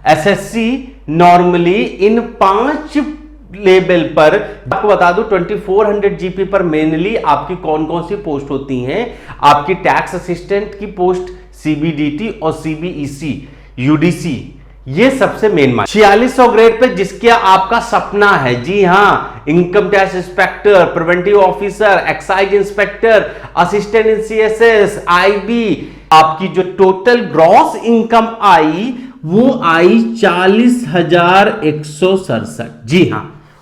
SSC normally in 5 level पर, आपको बता दूं 2400 जीपी पर मेनली आपकी कौन कौन सी पोस्ट होती हैं। आपकी टैक्स असिस्टेंट की पोस्ट, सीबीडीटी और सीबीईसी, यूडीसी, ये सबसे मेन मार्क्स। 4600 ग्रेड पे जिसके आपका सपना है, जी हां, income tax inspector, preventive officer, excise inspector, assistant in CSS, IB, आपकी जो टोटल ग्रॉस इनकम आई वो आई 40,167। जी हां,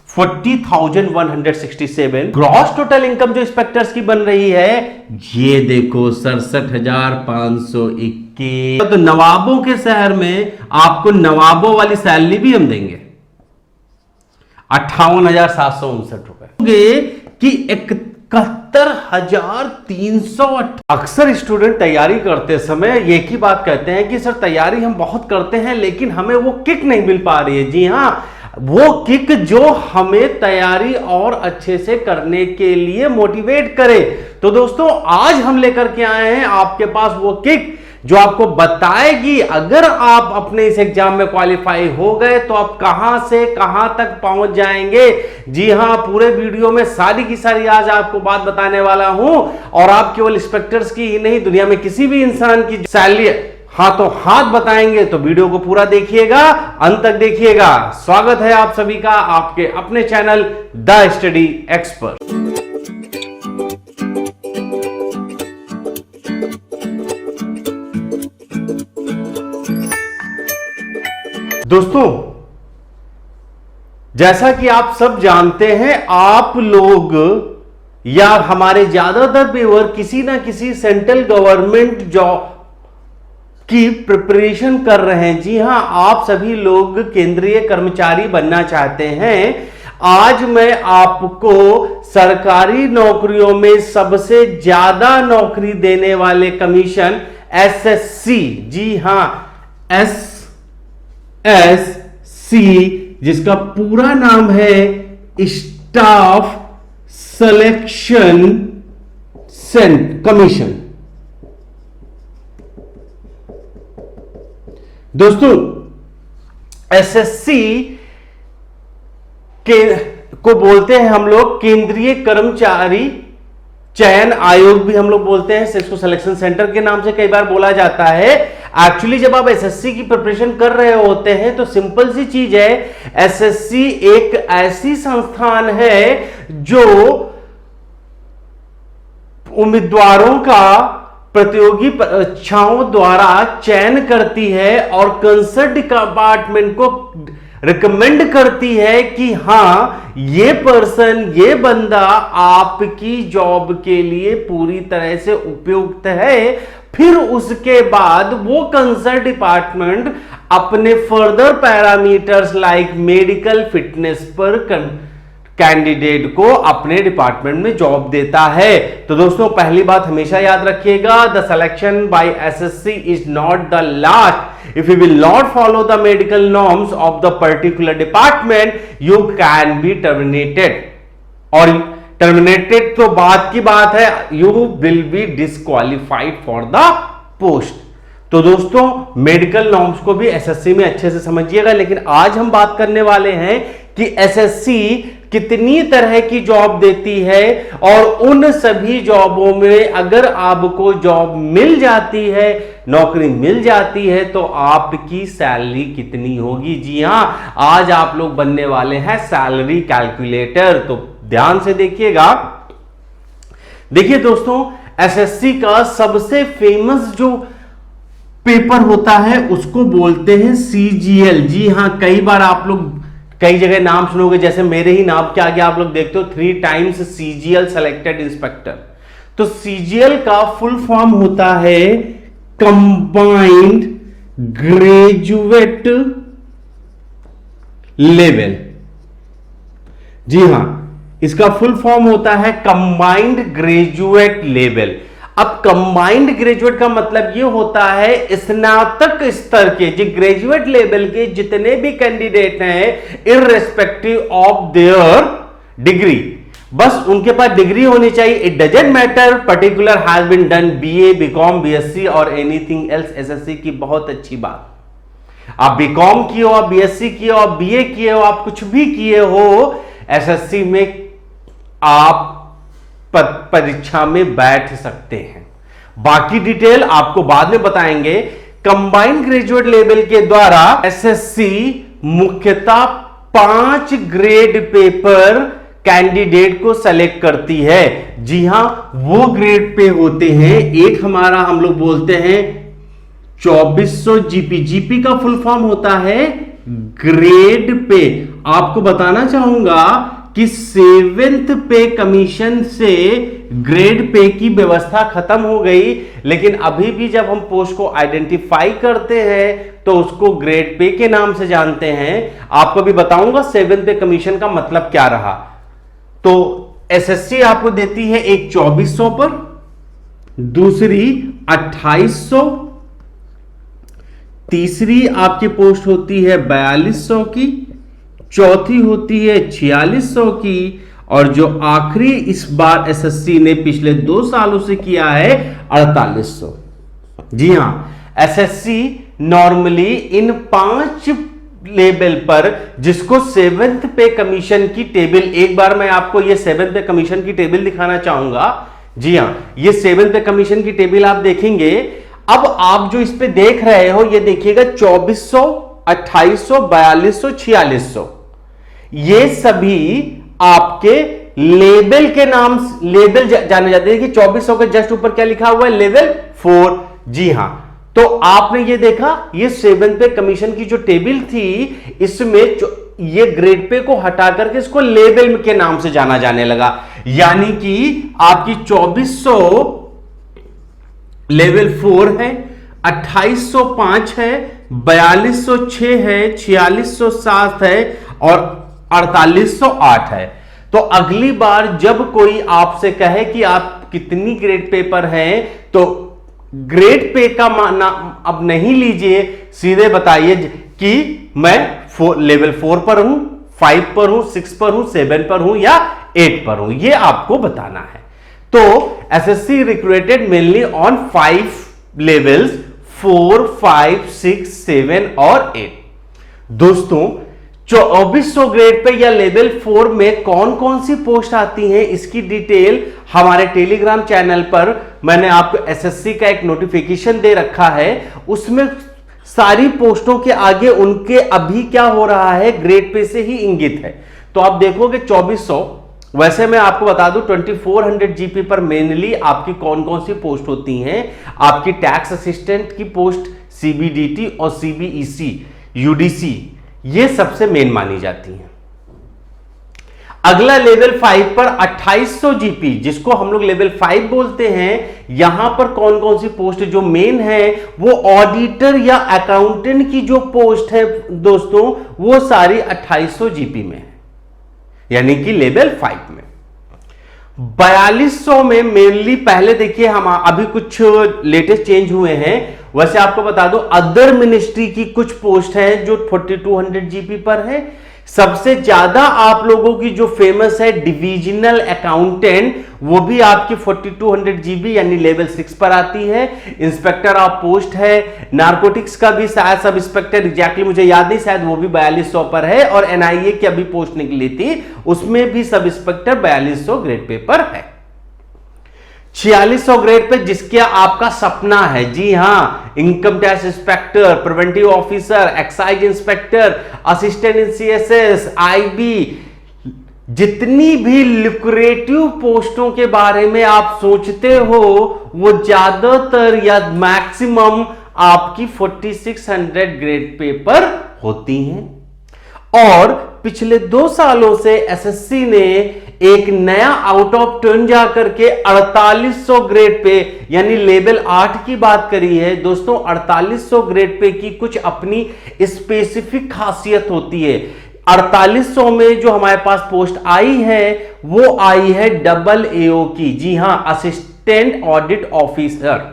40,167 ग्रॉस टोटल इनकम जो इंस्पेक्टर्स की बन रही है, ये देखो 67,521। तो नवाबों के शहर में आपको नवाबों वाली सैलरी भी हम देंगे 58,759 रुपए कि 71,300। अक्सर स्टूडेंट तैयारी करते समय एक ही बात कहते हैं कि सर तैयारी हम बहुत करते हैं लेकिन हमें वो किक नहीं मिल पा रही है। जी हां, वो किक जो हमें तैयारी और अच्छे से करने के लिए मोटिवेट करे। तो दोस्तों आज हम लेकर के आए हैं आपके पास वो किक जो आपको बताएगी अगर आप अपने इस एग्जाम में क्वालिफाई हो गए तो आप कहां से कहां तक पहुंच जाएंगे। जी हां, पूरे वीडियो में सारी की सारी आज आपको बात बताने वाला हूं और आप केवल इंस्पेक्टर्स की ही नहीं, दुनिया में किसी भी इंसान की सैलरी हाथों हाथ बताएंगे। तो वीडियो को पूरा देखिएगा, अंत तक देखिएगा। स्वागत है आप सभी का आपके अपने चैनल द स्टडी एक्सपर्ट। दोस्तों, जैसा कि आप सब जानते हैं, आप लोग या हमारे ज्यादातर व्यूअर किसी ना किसी सेंट्रल गवर्नमेंट जॉब की प्रिपरेशन कर रहे हैं। जी हां, आप सभी लोग केंद्रीय कर्मचारी बनना चाहते हैं। आज मैं आपको सरकारी नौकरियों में सबसे ज्यादा नौकरी देने वाले कमीशन एसएससी, जी हां एसएससी, जिसका पूरा नाम है स्टाफ सिलेक्शन कमीशन। दोस्तों, एसएससी के को बोलते हैं हम लोग केंद्रीय कर्मचारी चयन आयोग भी हम लोग बोलते हैं, इसको सिलेक्शन सेंटर के नाम से कई बार बोला जाता है। एक्चुअली जब आप एसएससी की प्रिपरेशन कर रहे होते हैं तो सिंपल सी चीज है, एसएससी एक ऐसी संस्थान है जो उम्मीदवारों का प्रतियोगी परीक्षाओं द्वारा चयन करती है और कंसर्न डिपार्टमेंट को रिकमेंड करती है कि हां ये पर्सन, ये बंदा आपकी जॉब के लिए पूरी तरह से उपयुक्त है। फिर उसके बाद वो कंसर्न डिपार्टमेंट अपने further parameters like medical fitness पर कैंडिडेट को अपने डिपार्टमेंट में जॉब देता है। तो दोस्तों, पहली बात हमेशा याद रखिएगा, the selection bye SSC is not the last. If you will not follow the medical norms of the particular department you can be terminated. और टर्मिनेटेड तो बात की बात है, you will be disqualified for the post. तो दोस्तों, medical norms को भी एसएससी में अच्छे से समझिएगा। लेकिन आज हम बात करने वाले हैं कि एसएससी कितनी तरह की जॉब देती है और उन सभी जॉबों में अगर आपको जॉब मिल जाती है, नौकरी मिल जाती है, तो आपकी सैलरी कितनी होगी। जी हां, आज आप लोग बनने वाले हैं सैलरी कैलकुलेटर। तो ध्यान से देखिएगा। देखिए दोस्तों, एसएससी का सबसे फेमस जो पेपर होता है उसको बोलते हैं सीजीएल। जी हां, कई बार आप लोग कई जगह नाम सुनोगे, जैसे मेरे ही नाम के आगे आप लोग देखते हो 3 टाइम्स सीजीएल सेलेक्टेड इंस्पेक्टर। तो सीजीएल का फुल फॉर्म होता है कंबाइंड ग्रेजुएट लेवल। जी हां, इसका फुल फॉर्म होता है कंबाइंड ग्रेजुएट लेवल। अब कंबाइंड ग्रेजुएट का मतलब यह होता है स्नातक स्तर के, जो ग्रेजुएट लेवल के जितने भी कैंडिडेट हैं, इररेस्पेक्टिव ऑफ देयर डिग्री, बस उनके पास डिग्री होनी चाहिए। It doesn't matter particular has been done BA, BCom, BSc और एनीथिंग एल्स। एसएससी की बहुत अच्छी बात, आप बीकॉम किए हो, आप बीएससी किए हो, आप बीए किए हो, आप कुछ भी किए हो, एसएससी में आप परीक्षा में बैठ सकते हैं। बाकी डिटेल आपको बाद में बताएंगे। कंबाइंड ग्रेजुएट लेवल के द्वारा एसएससी मुख्यतः 5 ग्रेड पेपर कैंडिडेट को सेलेक्ट करती है। जी हां, वो ग्रेड पे होते हैं। एक हमारा हम लोग बोलते हैं 2400 जीपी। जीपी का फुल फॉर्म होता है ग्रेड पे। आपको बताना चाहूंगा कि 7th पे कमीशन से ग्रेड पे की व्यवस्था खत्म हो गई, लेकिन अभी भी जब हम पोस्ट को आइडेंटिफाई करते हैं तो उसको ग्रेड पे के नाम से जानते हैं। आपको भी बताऊंगा 7th पे कमीशन का मतलब क्या रहा। तो एसएससी आपको देती है एक 2400 पर, दूसरी 2800, तीसरी आपकी पोस्ट होती है 4200 की, चौथी होती है 4600 की, और जो आखिरी इस बार एसएससी ने पिछले 2 सालों से किया है 4800। जी हां, एसएससी नॉर्मली इन 5 लेवल पर, जिसको 7th पे कमीशन की टेबल, एक बार मैं आपको ये 7th पे कमीशन की टेबल दिखाना चाहूंगा। जी हां, ये 7th पे कमीशन की टेबल आप देखेंगे। अब आप जो इस पे देख रहे हो, ये देखिएगा 2400, 2800, 4200, 4600, ये सभी आपके लेवल के नाम, लेवल जाने जाते हैं कि 2400 के जस्ट ऊपर क्या लिखा हुआ है, लेवल 4। जी हां, तो आपने ये देखा, ये 7th पे कमीशन की जो टेबल थी, इसमें ये ग्रेड पे को हटा करके इसको लेवल के नाम से जाना जाने लगा। यानी कि आपकी 2400 लेवल 4 है, 2805 है, 4206 है, 4607 है और 4808 है। तो अगली बार जब कोई आपसे कहे कि आप कितनी ग्रेड पे पर हैं, तो ग्रेड पे का माना अब नहीं लीजिए, सीधे बताइए कि मैं लेवल 4 पर हूं, 5 पर हूं, 6 पर हूं, 7 पर हूं या 8 पर हूं, यह आपको बताना है। तो SSC recruited mainly on 5 levels, 4, 5, 6, 7 और 8। दोस्तों, 2400 ग्रेड पे या लेवल 4 में कौन कौन सी पोस्ट आती हैं, इसकी डिटेल हमारे टेलीग्राम चैनल पर मैंने आपको एसएससी का एक नोटिफिकेशन दे रखा है। उसमें सारी पोस्टों के आगे उनके अभी क्या हो रहा है ग्रेड पे से ही इंगित है। तो आप देखोगे 2400, वैसे मैं आपको बता दूं 2400 जीपी पर मेनली आपकी कौन कौन सी पोस्ट होती हैं। आपकी टैक्स असिस्टेंट की पोस्ट, सीबीडीटी और सीबीईसी, यूडीसी, ये सबसे मेन मानी जाती हैं। अगला लेवल 5 पर 2800 जीपी, जिसको हम लोग लेवल 5 बोलते हैं, यहां पर कौन कौन सी पोस्ट जो मेन है, वो ऑडिटर या अकाउंटेंट की जो पोस्ट है दोस्तों, वो सारी 2800 जीपी में है, यानी कि लेवल 5 में। 4200 में मेनली, पहले देखिए हम अभी कुछ लेटेस्ट चेंज हुए हैं, वैसे आपको बता दो अदर मिनिस्ट्री की कुछ पोस्ट है जो 4200 जीपी पर है। सबसे ज्यादा आप लोगों की जो फेमस है डिविजनल अकाउंटेंट, वो भी आपकी 4200 जीबी यानी लेवल 6 पर आती है। इंस्पेक्टर ऑफ पोस्ट है, नारकोटिक्स का भी शायद सब इंस्पेक्टर, एग्जैक्टली मुझे याद नहीं, शायद वो भी 4200 पर है। और एनआईए की अभी पोस्ट निकली थी, उसमें भी सब इंस्पेक्टर 4200 ग्रेड पे पर है। 4600 ग्रेड पे जिसके आपका सपना है, जी हां, income tax inspector, preventive officer, excise inspector, assistant in CSS, IB, जितनी भी लुक्रेटिव पोस्टों के बारे में आप सोचते हो, वो ज्यादातर या मैक्सिमम आपकी 4600 ग्रेड पे पर होती हैं। और पिछले 2 सालों से एसएससी ने एक नया आउट ऑफ टर्न जाकर के 4800 ग्रेड पे यानी लेवल 8 की बात करी है। दोस्तों 4800 ग्रेड पे की कुछ अपनी स्पेसिफिक खासियत होती है। 4800 में जो हमारे पास पोस्ट आई है, वो आई है डबल एओ की, जी हां, असिस्टेंट ऑडिट ऑफिसर।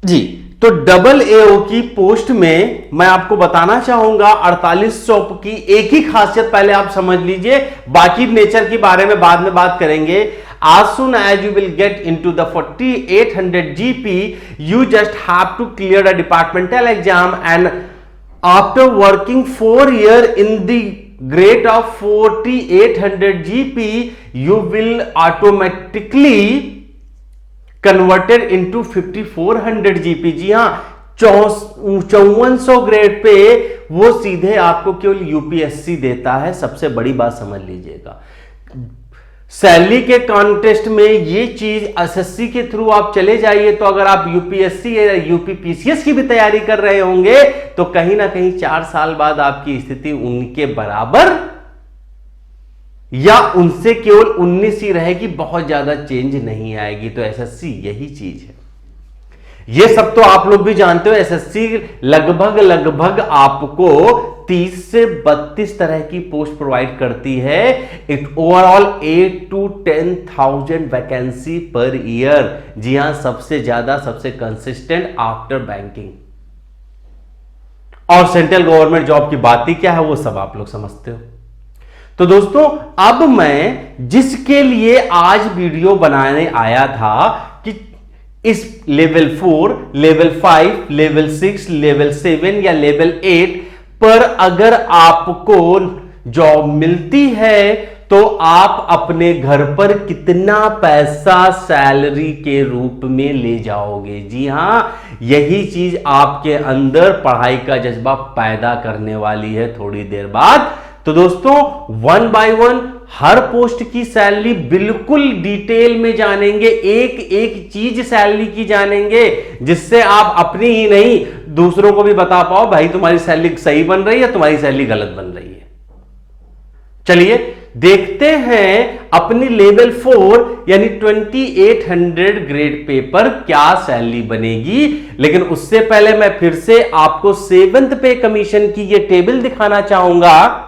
जी, तो डबल एओ की पोस्ट में मैं आपको बताना चाहूंगा 4800 की एक ही खासियत पहले आप समझ लीजिए, बाकी नेचर के बारे में बाद में बात करेंगे। as soon as you will get into the 4800 GP, you just have to clear a departmental exam, and after working 4 years in the grade of 4800 GP, you will automatically converted into 5400 GP। जी हाँ, 5400 grade pay वो सीधे आपको केवल UPSC देता है। सबसे बड़ी बात समझ लीजिएगा, सैलरी के कॉन्टेस्ट में ये चीज एसएससी के थ्रू आप चले जाइए, तो अगर आप यूपीएससी या यूपीपीसीएस की भी तैयारी कर रहे होंगे तो कहीं ना कहीं 4 साल बाद आपकी स्थिति उनके बराबर या उनसे केवल 19 ही रहेगी, बहुत ज्यादा चेंज नहीं आएगी। तो एसएससी यही चीज है। ये सब तो आप लोग भी जानते हो, एसएससी लगभग आपको 30 से 32 तरह की पोस्ट प्रोवाइड करती है। It overall 8 to 10,000 vacancy per year. जी हां, सबसे ज्यादा, सबसे कंसिस्टेंट आफ्टर बैंकिंग। और सेंट्रल गवर्नमेंट जॉब की बात ही क्या है, वो सब आप लोग समझते हो। तो दोस्तों, अब मैं जिसके लिए आज वीडियो बनाने आया था कि इस लेवल 4, लेवल 5, लेवल 6, लेवल 7 या लेवल 8 पर अगर आपको जॉब मिलती है तो आप अपने घर पर कितना पैसा सैलरी के रूप में ले जाओगे। जी हां, यही चीज आपके अंदर पढ़ाई का जज्बा पैदा करने वाली है थोड़ी देर बाद। तो दोस्तों, 1 by 1 हर पोस्ट की सैलरी बिल्कुल डिटेल में जानेंगे, एक एक चीज सैलरी की जानेंगे, जिससे आप अपनी ही नहीं दूसरों को भी बता पाओ, भाई तुम्हारी सैलरी सही बन रही है, तुम्हारी सैलरी गलत बन रही है। चलिए देखते हैं अपनी लेवल 4 यानी 2800 ग्रेड पे पर क्या सैलरी बनेगी। लेकिन उससे पहले मैं फिर से आपको 7th पे कमीशन की ये टेबल दिखाना चाहूंगा।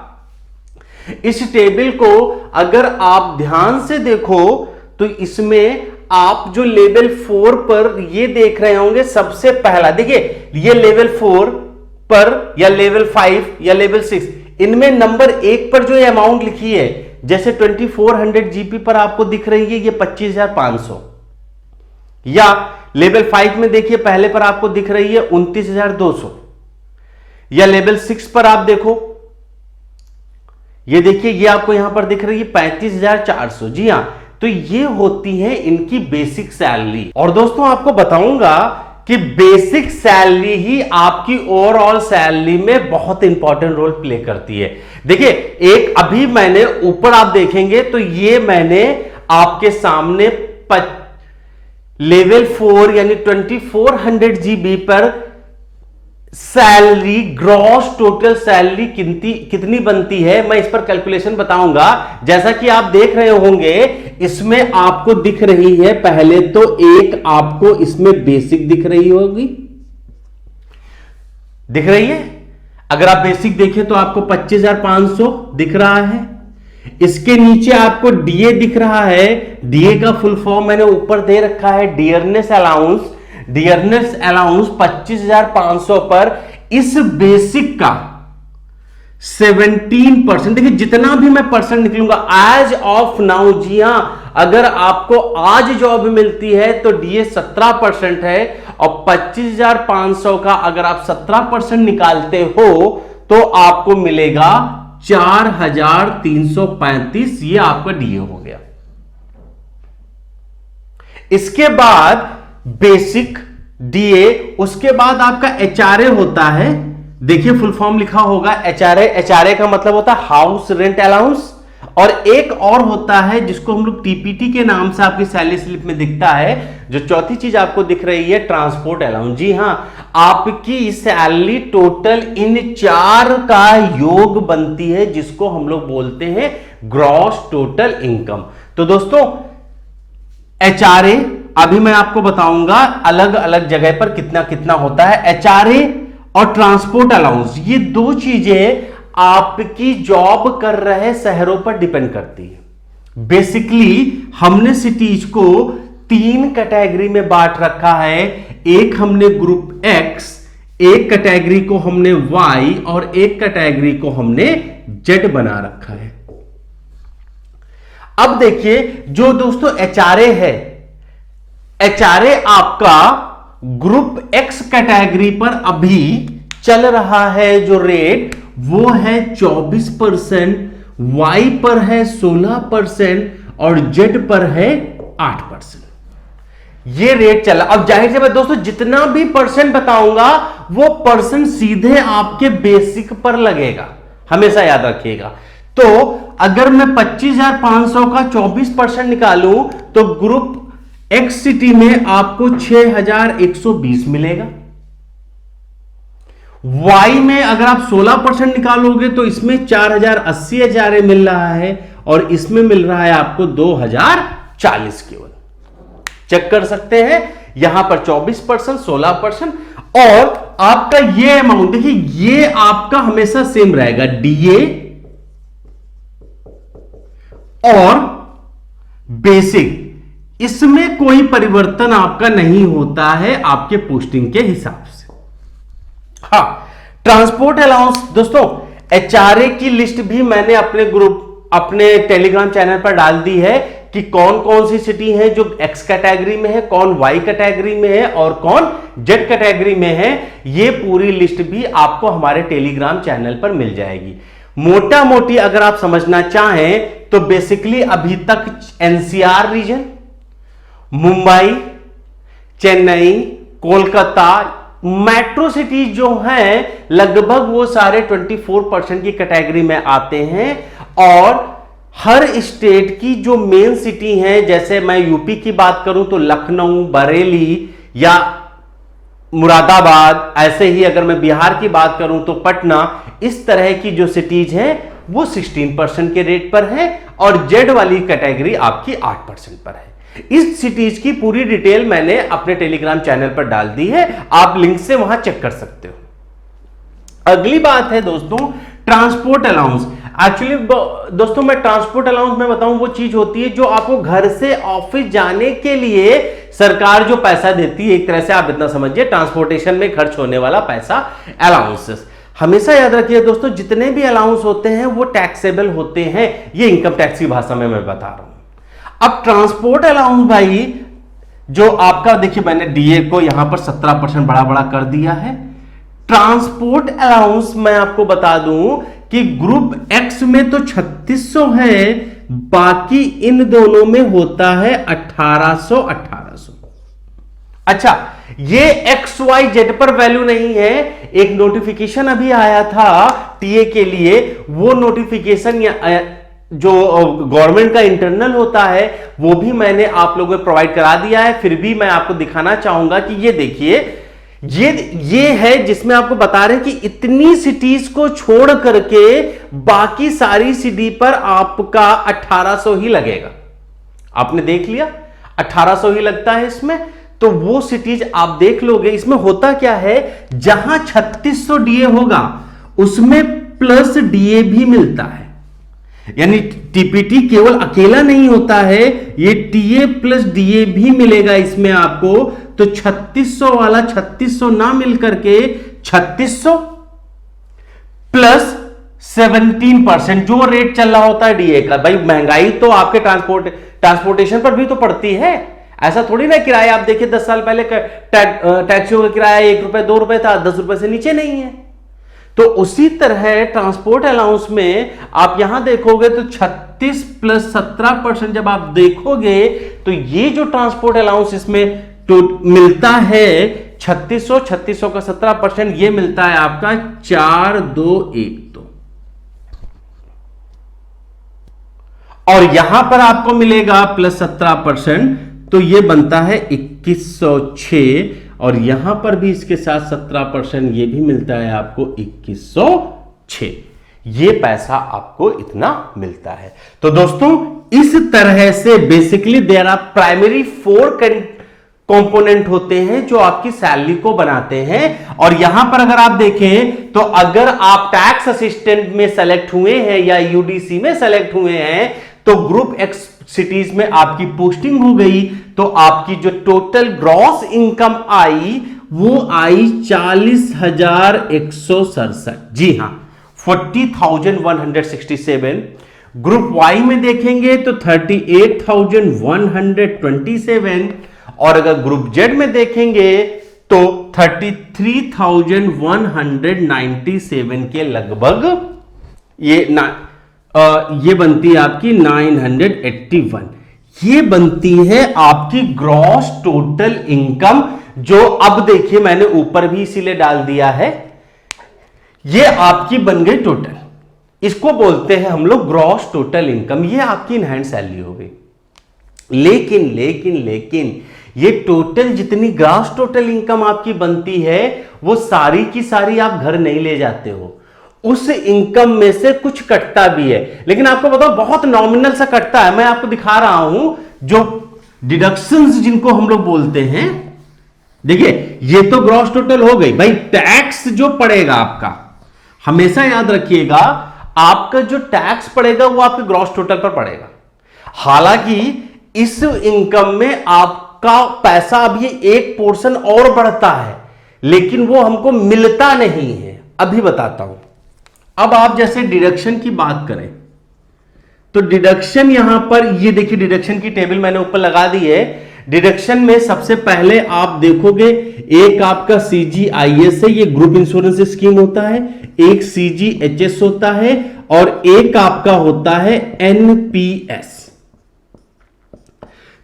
इस टेबल को अगर आप ध्यान से देखो तो इसमें आप जो लेवल 4 पर ये देख रहे होंगे, सबसे पहला देखिए, ये लेवल 4 पर या लेवल 5 या लेवल 6, इनमें नंबर 1 पर जो अमाउंट लिखी है, जैसे 2400 जीपी पर आपको दिख रही है ये 25,500, या लेवल 5 में देखिए पहले पर आपको दिख रही है 29,200, या लेवल 6 पर आप देखो, ये देखिए ये आपको यहां पर दिख रही है 35,400। जी हां, तो ये होती है इनकी बेसिक सैलरी। और दोस्तों आपको बताऊंगा कि बेसिक सैलरी ही आपकी ओवरऑल सैलरी में बहुत इंपॉर्टेंट रोल प्ले करती है। देखिए, एक अभी मैंने ऊपर आप देखेंगे तो ये मैंने आपके सामने लेवल 4 यानी 2400 जीबी पर सैलरी, ग्रॉस टोटल सैलरी कितनी बनती है, मैं इस पर कैलकुलेशन बताऊंगा। जैसा कि आप देख रहे होंगे, इसमें आपको दिख रही है, पहले तो एक आपको इसमें बेसिक दिख रही होगी, दिख रही है। अगर आप बेसिक देखें तो आपको 25,500 दिख रहा है। इसके नीचे आपको डीए दिख रहा है। डीए का फुल फॉर्म मैंने ऊपर दे रखा है, डियरनेस अलाउंस। डियरनेस अलाउंस 25,500 पर इस बेसिक का 17%, देखिए जितना भी मैं परसेंट निकलूंगा एज ऑफ नाउ। जी हां, अगर आपको आज जॉब मिलती है तो डीए 17% है, और 25,500 का अगर आप 17% निकालते हो तो आपको मिलेगा 4,335। ये आपका डीए हो गया। इसके बाद बेसिक, डीए, उसके बाद आपका एचआरए होता है। देखिए फुल फॉर्म लिखा होगा एचआरए। एचआरए का मतलब होता है हाउस रेंट अलाउंस। और एक और होता है जिसको हम लोग टीपीटी के नाम से आपकी सैलरी स्लिप में दिखता है। जो चौथी चीज आपको दिख रही है, ट्रांसपोर्ट अलाउंस। जी हां, आपकी सैलरी टोटल इन 4 का योग बनती है, जिसको हम लोग बोलते हैं ग्रॉस टोटल इनकम। तो दोस्तों, एचआरए अभी मैं आपको बताऊंगा अलग अलग जगह पर कितना कितना होता है। एचआरए और ट्रांसपोर्ट अलाउंस, ये दो चीजें आपकी जॉब कर रहे शहरों पर डिपेंड करती है। बेसिकली हमने सिटीज को 3 कैटेगरी में बांट रखा है। एक हमने ग्रुप एक्स, एक कैटेगरी को हमने वाई, और एक कैटेगरी को हमने जेड बना रखा है। अब देखिए जो दोस्तों एचआरए है, एचआरए आपका ग्रुप एक्स कैटेगरी पर अभी चल रहा है जो रेट वो है 24%, वाई पर है 16% और जेड पर है 8%। ये रेट चला। अब जाहिर सी बात दोस्तों, जितना भी परसेंट बताऊंगा वो परसेंट सीधे आपके बेसिक पर लगेगा, हमेशा याद रखिएगा। तो अगर मैं 25,500 का 24% निकालूं तो ग्रुप एक्स सिटी में आपको 6,120 मिलेगा। वाई में अगर आप 16% निकालोगे तो इसमें 4,080 मिल रहा है और इसमें मिल रहा है आपको 2,040 केवल। चेक कर सकते हैं यहां पर 24%, 16% और आपका ये अमाउंट देखिए, ये आपका हमेशा सेम रहेगा, डीए और बेसिक, इसमें कोई परिवर्तन आपका नहीं होता है आपके पोस्टिंग के हिसाब से। हाँ, ट्रांसपोर्ट अलाउंस दोस्तों, एचआरए की लिस्ट भी मैंने अपने टेलीग्राम चैनल पर डाल दी है कि कौन कौन सी सिटी है जो एक्स कैटेगरी में है, कौन वाई कैटेगरी में है और कौन जेड कैटेगरी में है। ये पूरी लिस्ट भी आपको हमारे टेलीग्राम चैनल पर मिल जाएगी। मोटा मोटी अगर आप समझना चाहें तो बेसिकली अभी तक NCR region, Mumbai, Chennai, Kolkata, metro cities जो हैं लगभग वो सारे 24% की कैटेगरी में आते हैं। और हर स्टेट की जो मेन सिटी हैं, जैसे मैं यूपी की बात करूं तो लखनऊ, बरेली या मुरादाबाद, ऐसे ही अगर मैं बिहार की बात करूं तो पटना, इस तरह की जो सिटीज हैं वो 16% के रेट पर है और जेड वाली कैटेगरी आपकी 8% पर है। इस सिटीज की पूरी डिटेल मैंने अपने टेलीग्राम चैनल पर डाल दी है, आप लिंक से वहां चेक कर सकते हो। अगली बात है दोस्तों ट्रांसपोर्ट अलाउंस। एक्चुअली दोस्तों मैं ट्रांसपोर्ट अलाउंस में बताऊं वो चीज होती है जो आपको घर से ऑफिस जाने के लिए सरकार जो पैसा देती है, एक तरह से आप इतना समझिए ट्रांसपोर्टेशन में खर्च होने वाला पैसा, अलाउंसेस। हमेशा याद रखिए दोस्तों, जितने भी अलाउंस होते हैं वो टैक्सेबल होते हैं, ये इनकम टैक्स की भाषा में मैं बता रहा हूं। अब ट्रांसपोर्ट अलाउंस भाई जो आपका देखिए, मैंने डीए को यहां पर 17% बड़ा बड़ा कर दिया है। ट्रांसपोर्ट अलाउंस मैं आपको बता दूं कि ग्रुप एक्स में तो 3600 है, बाकी इन दोनों में होता है 1800। अच्छा, ये एक्स वाई जेड पर वैल्यू नहीं है। एक नोटिफिकेशन अभी आया था टीए के लिए, वो नोटिफिकेशन जो गवर्नमेंट का इंटरनल होता है वो भी मैंने आप लोगों को प्रोवाइड करा दिया है। फिर भी मैं आपको दिखाना चाहूंगा कि ये देखिए, ये है जिसमें आपको बता रहे हैं कि इतनी सिटीज को छोड़ करके बाकी सारी सिटी पर आपका 1800 ही लगेगा। आपने देख लिया 1800 ही लगता है इसमें। तो वो सिटीज आप देख लोगे, इसमें होता क्या है, जहां 3600 डीए होगा उसमें प्लस डीए भी मिलता है। यानी टीपीटी केवल अकेला नहीं होता है, ये टीए प्लस डीए भी मिलेगा इसमें आपको। तो 3600 वाला 3600 ना मिलकर के 3600 प्लस 17% जो रेट चल रहा होता है डीए का। भाई महंगाई तो आपके ट्रांसपोर्टेशन पर भी तो पड़ती है। ऐसा थोड़ी ना किराया, आप देखिए 10 साल पहले टैक्सियों का किराया 1 रुपए 2 रुपए था, 10 रुपए से नीचे नहीं है। तो उसी तरह ट्रांसपोर्ट अलाउंस में आप यहां देखोगे तो 36 प्लस 17% जब आप देखोगे तो ये जो ट्रांसपोर्ट अलाउंस इसमें तो मिलता है 3600 का 17% ये मिलता है आपका 4212। और यहां पर आपको मिलेगा प्लस 17%, तो ये बनता है 2106। और यहां पर भी इसके साथ 17% ये भी मिलता है आपको 2106। ये पैसा आपको इतना मिलता है। तो दोस्तों इस तरह से basically there are primary 4 component होते हैं जो आपकी सैलरी को बनाते हैं। और यहां पर अगर आप देखें तो अगर आप टैक्स असिस्टेंट में सेलेक्ट हुए हैं या यूडीसी में सेलेक्ट हुए हैं तो ग्रुप एक्स सिटीज में आपकी पोस्टिंग हो गई, तो आपकी जो टोटल ग्रॉस इनकम आई वो आई 40,167। जी हां, 40,167 ग्रुप वाई में देखेंगे तो 38,127, और अगर ग्रुप जेड में देखेंगे तो 33,197 के लगभग ये बनती है आपकी 981। ये बनती है आपकी ग्रॉस टोटल इनकम, जो अब देखिए मैंने ऊपर भी इसीलिए डाल दिया है, ये आपकी बन गई टोटल। इसको बोलते हैं हम लोग ग्रॉस टोटल इनकम। ये आपकी इन हैंड सैलरी हो गई। लेकिन लेकिन लेकिन ये टोटल जितनी ग्रॉस टोटल इनकम आपकी बनती है वो सारी की सारी आप घर नहीं ले जाते हो, उस इनकम में से कुछ कटता भी है। लेकिन आपको बताओ बहुत नॉमिनल सा कटता है। मैं आपको दिखा रहा हूं जो डिडक्शंस जिनको हम लोग बोलते हैं। देखिए ये तो ग्रॉस टोटल हो गई भाई। टैक्स जो पड़ेगा आपका, हमेशा याद रखिएगा, आपका जो टैक्स पड़ेगा वो आपके ग्रॉस टोटल पर पड़ेगा। हालांकि इस इनकम में आपका पैसा अभी एक पोर्शन और बढ़ता है, लेकिन वो हमको मिलता नहीं है। अभी बताता हूं। अब आप जैसे डिडक्शन की बात करें तो डिडक्शन यहां पर, ये देखिए डिडक्शन की टेबल मैंने ऊपर लगा दी है। डिडक्शन में सबसे पहले आप देखोगे एक आपका सीजीआईएस है, ये ग्रुप इंश्योरेंस स्कीम होता है, एक सीजीएचएस होता है, और एक आपका होता है एनपीएस।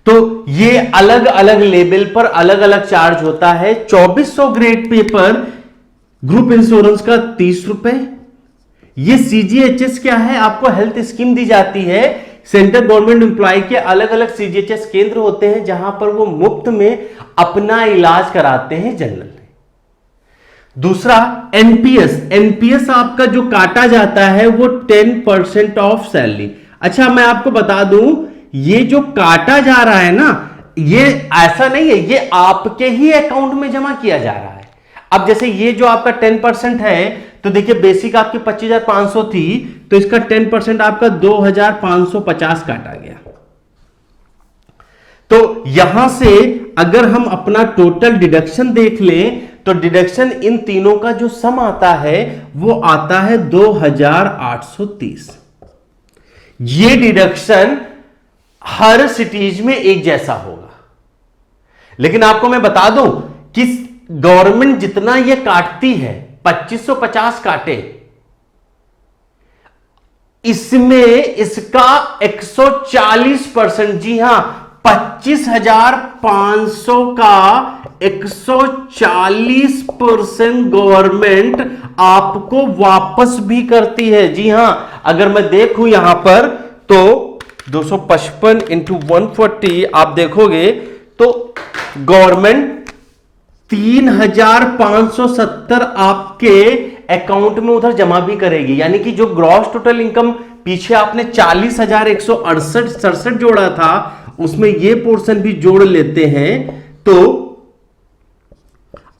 तो ये अलग अलग लेवल पर अलग अलग चार्ज होता है। 2400 ग्रेड पे पर ग्रुप इंश्योरेंस का 30 रुपए। ये सीजीएचएस क्या है, आपको हेल्थ स्कीम दी जाती है। सेंट्रल गवर्नमेंट एम्प्लॉय के अलग अलग सीजीएचएस केंद्र होते हैं जहां पर वो मुफ्त में अपना इलाज कराते हैं जनरल। दूसरा एनपीएस। एनपीएस आपका जो काटा जाता है वो 10% ऑफ सैलरी। अच्छा मैं आपको बता दूं, ये जो काटा जा रहा है ना, ये ऐसा नहीं है, ये आपके ही अकाउंट में जमा किया जा रहा है। अब जैसे ये जो आपका 10% है, तो देखिए बेसिक आपकी 25,500 थी, तो इसका 10% आपका 2,550 काटा गया। तो यहां से अगर हम अपना टोटल डिडक्शन देख लें तो डिडक्शन इन तीनों का जो सम आता है वो आता है 2,830। ये डिडक्शन हर सिटीज में एक जैसा होगा। लेकिन आपको मैं बता दूं कि गवर्नमेंट जितना ये काटती है, 2550 काटे, इसमें इसका 140%, जी हां 25,500 का 140% गवर्नमेंट आपको वापस भी करती है। जी हां, अगर मैं देखूं यहां पर तो 255 इंटू 140 आप देखोगे तो गवर्नमेंट 3,570 आपके अकाउंट में उधर जमा भी करेगी। यानी कि जो ग्रॉस टोटल इनकम पीछे आपने 40,168 जोड़ा था, उसमें ये पोर्शन भी जोड़ लेते हैं तो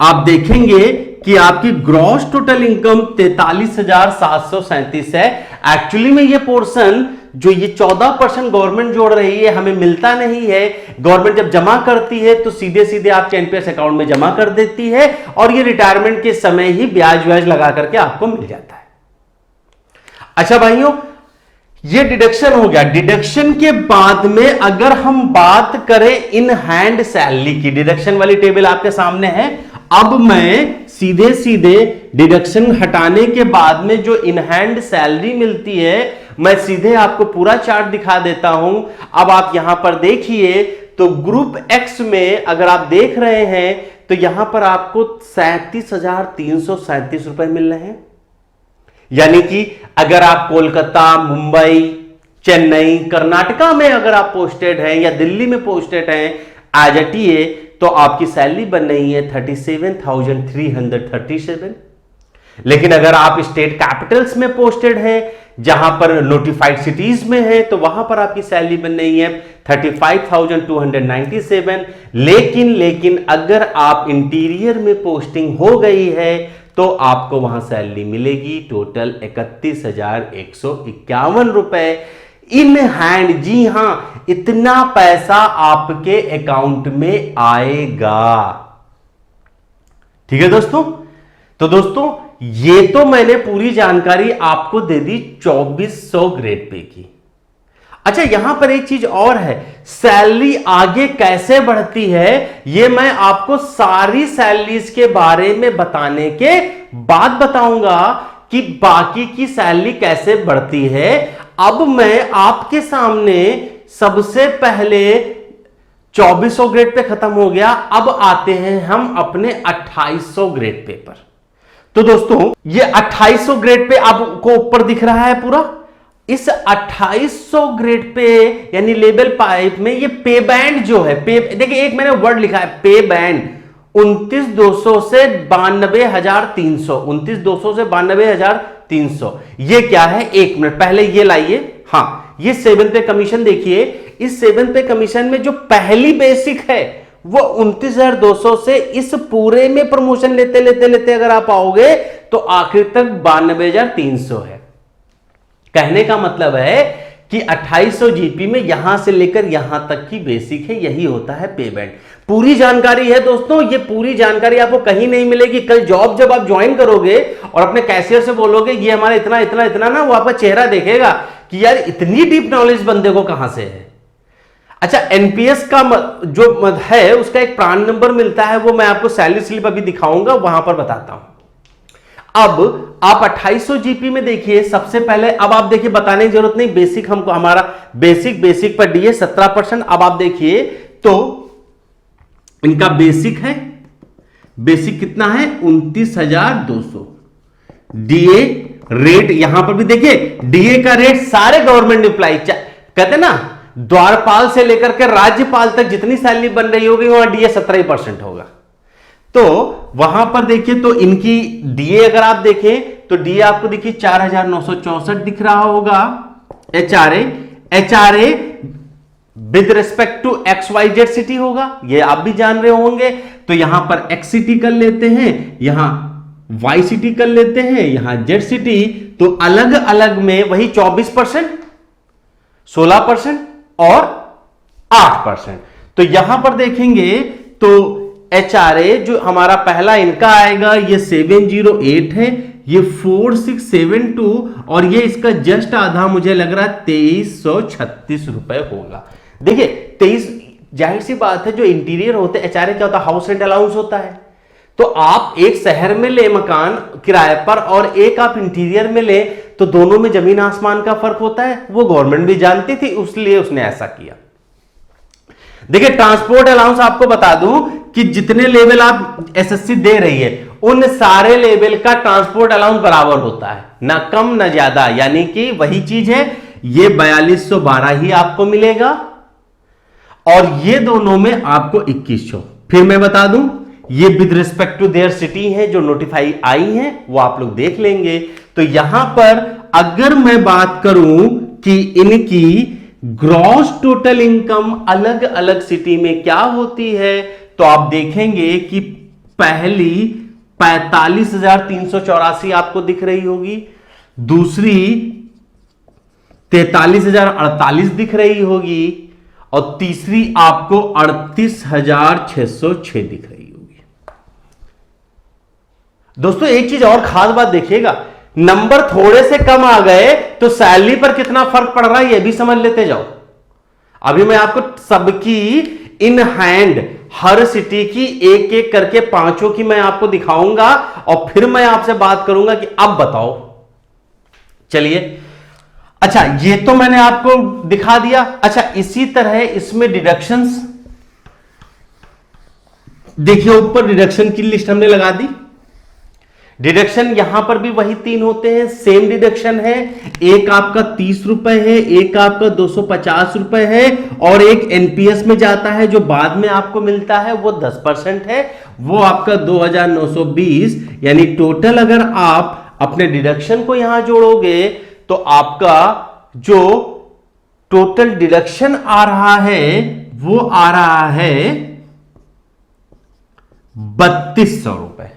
आप देखेंगे कि आपकी ग्रॉस टोटल इनकम 43,737 है। एक्चुअली में ये पोर्शन जो ये 14% गवर्नमेंट जोड़ रही है हमें मिलता नहीं है। गवर्नमेंट जब जमा करती है तो सीधे सीधे आपके एनपीएस अकाउंट में जमा कर देती है, और ये रिटायरमेंट के समय ही ब्याज व्याज लगा करके आपको मिल जाता है। अच्छा भाइयों, ये डिडक्शन हो गया। डिडक्शन के बाद में अगर हम बात करें इन हैंड सैलरी की, डिडक्शन वाली टेबल आपके सामने है। अब मैं सीधे सीधे डिडक्शन हटाने के बाद में जो इन हैंड सैलरी मिलती है, मैं सीधे आपको पूरा चार्ट दिखा देता हूं। अब आप यहां पर देखिए तो ग्रुप एक्स में अगर आप देख रहे हैं तो यहां पर आपको 37,337 रुपए मिल रहे हैं। यानी कि अगर आप कोलकाता, मुंबई, चेन्नई, कर्नाटका में अगर आप पोस्टेड हैं या दिल्ली में पोस्टेड हैं एज अ टीए, तो आपकी सैलरी बन रही है 37,337। लेकिन अगर आप स्टेट कैपिटल्स में पोस्टेड हैं, जहां पर नोटिफाइड सिटीज में है, तो वहां पर आपकी सैलरी बन रही है 35,297। लेकिन अगर आप इंटीरियर में पोस्टिंग हो गई है तो आपको वहां सैलरी मिलेगी टोटल 31,151 रुपए इन हैंड। जी हां, इतना पैसा आपके अकाउंट में आएगा। ठीक है दोस्तों। तो दोस्तों ये तो मैंने पूरी जानकारी आपको दे दी 2400 ग्रेड पे की। अच्छा, यहां पर एक चीज और है, सैलरी आगे कैसे बढ़ती है ये मैं आपको सारी सैलरीज के बारे में बताने के बाद बताऊंगा कि बाकी की सैलरी कैसे बढ़ती है। अब मैं आपके सामने सबसे पहले 2400 ग्रेड पे खत्म हो गया, अब आते हैं हम अपने 2800 ग्रेड पे पर। तो दोस्तों ये 2800 ग्रेड पे आपको ऊपर दिख रहा है पूरा, इस 2800 ग्रेड पे यानी लेवल 5 में ये पे बैंड जो है, पे देखिए एक मैंने वर्ड लिखा है पे बैंड 29,200 से 92,300, 29,200 से 92,300। ये क्या है, एक मिनट पहले ये लाइए। हाँ, ये 7 पे कमीशन देखिए, इस 7 पे कमीशन में जो पहली बेसिक है वो 29,200 से इस पूरे में प्रमोशन लेते लेते लेते अगर आप आओगे तो आखिर तक 92,300 है। कहने का मतलब है कि 2800 जीपी में यहां से लेकर यहां तक की बेसिक है, यही होता है पे बैंड। पूरी जानकारी है दोस्तों, ये पूरी जानकारी आपको कहीं नहीं मिलेगी। कल जॉब जब आप ज्वाइन करोगे और अपने कैशियर से बोलोगे ये हमारा इतना इतना इतना ना, वो आपका चेहरा देखेगा कि यार इतनी डीप नॉलेज बंदे को कहां से है। अच्छा, एनपीएस का जो है उसका एक प्राण नंबर मिलता है, वो मैं आपको सैलरी स्लिप अभी दिखाऊंगा, वहां पर बताता हूं। अब आप 2800 जीपी में देखिए, सबसे पहले अब आप देखिए, बताने की जरूरत नहीं, बेसिक हमको हमारा बेसिक पर डीए 17%। अब आप देखिए तो इनका बेसिक है, बेसिक कितना है 29,200। डीए रेट यहां पर भी देखिए, डीए का रेट सारे गवर्नमेंट एम्प्लॉय कहते ना, द्वारपाल से लेकर के राज्यपाल तक जितनी सैलरी बन रही होगी वहां डीए 17% होगा। तो वहां पर देखिए तो इनकी डीए अगर आप देखें तो डीए आपको देखिए 4,964 दिख रहा होगा। HRA with respect to XYZ city होगा, ये आप भी जान रहे होंगे। तो यहां पर X सिटी कर लेते हैं, यहां Y सिटी कर लेते हैं, यहां Z सिटी, तो अलग अलग में वही 24%, 16% और 8%। तो यहां पर देखेंगे तो एचआरए जो हमारा पहला इनका आएगा ये 708 है, ये 4672 और ये इसका जस्ट आधा मुझे लग रहा है 2336 रुपए होगा। देखिए 23, जाहिर सी बात है जो इंटीरियर होते हैं एचआरए क्या होता है, हाउस रेंट अलाउंस होता है। तो आप एक शहर में ले मकान किराए पर और एक आप इंटीरियर में ले तो दोनों में जमीन आसमान का फर्क होता है, वो गवर्नमेंट भी जानती थी, इसलिए उसने ऐसा किया। देखिए ट्रांसपोर्ट अलाउंस आपको बता दूं कि जितने लेवल आप एसएससी दे रही है उन सारे लेवल का ट्रांसपोर्ट अलाउंस बराबर होता है, ना कम ना ज्यादा, यानी कि वही चीज है, ये 4212 ही आपको मिलेगा और ये दोनों में आपको 2100। फिर मैं बता दूं ये with respect to their city है, जो नोटिफाई आई है वो आप लोग देख लेंगे। तो यहां पर अगर मैं बात करूं कि इनकी ग्रॉस टोटल इनकम अलग अलग सिटी में क्या होती है, तो आप देखेंगे कि पहली 45,384 आपको दिख रही होगी, दूसरी 43,048 दिख रही होगी और तीसरी आपको 38,606 दिख रही होगी। दोस्तों एक चीज और खास बात देखिएगा, नंबर थोड़े से कम आ गए तो सैलरी पर कितना फर्क पड़ रहा है ये भी समझ लेते जाओ। अभी मैं आपको सबकी इन हैंड हर सिटी की एक एक करके पांचों की मैं आपको दिखाऊंगा और फिर मैं आपसे बात करूंगा कि अब बताओ। चलिए, अच्छा ये तो मैंने आपको दिखा दिया। अच्छा इसी तरह इसमें डिडक्शंस देखिए, ऊपर डिडक्शन की लिस्ट हमने लगा दी। डिडक्शन यहां पर भी वही 3 होते हैं, सेम डिडक्शन है, एक आपका 30 रुपए है, एक आपका 250 रुपए है और एक एनपीएस में जाता है जो बाद में आपको मिलता है, वो 10% है, वो आपका 2,920। यानी टोटल अगर आप अपने डिडक्शन को यहां जोड़ोगे तो आपका जो टोटल डिडक्शन आ रहा है वो आ रहा है 3,200 रुपए।